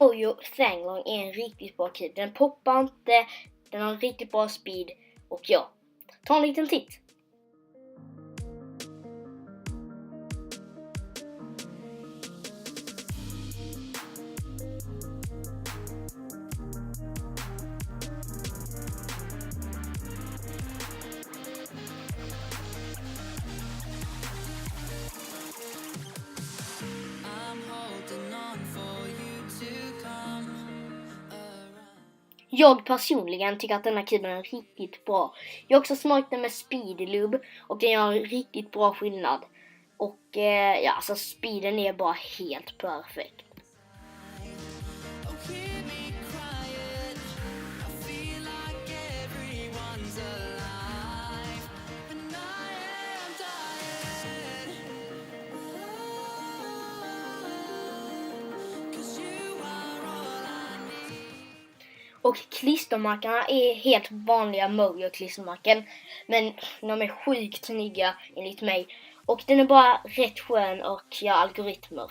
MoYu Tanglong är en riktigt bra keyboard. Den poppar inte, den har en riktigt bra speed och ja, ta en liten titt. Jag personligen tycker att den här keyboarden är riktigt bra. Jag har också smakat den med speedlube och den gör riktigt bra skillnad. Och ja, alltså speeden är bara helt perfekt. Och klistermärkarna är helt vanliga MoYu klistermärken. Men de är sjukt snygga enligt mig. Och den är bara rätt skön och ja, algoritmer.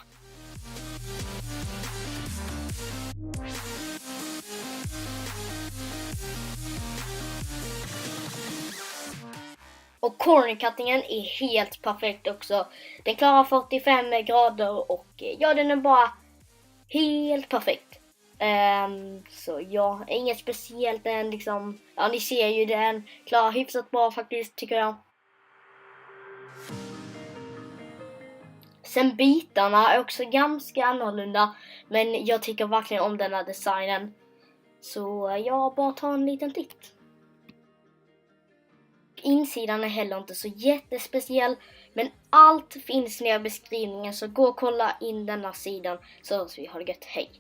Och cornercuttingen är helt perfekt också. Den klarar 45 grader och ja, den är bara helt perfekt. Så ja, inget speciellt än liksom. Ja, ni ser ju den klarar hyfsat bra faktiskt, tycker jag. Sen bitarna är också ganska annorlunda, men jag tycker verkligen om den här designen. Så jag bara tar en liten titt. Insidan är heller inte så jättespeciell, men allt finns ner i beskrivningen, så gå och kolla in denna sidan. Så vi har det gött, hej!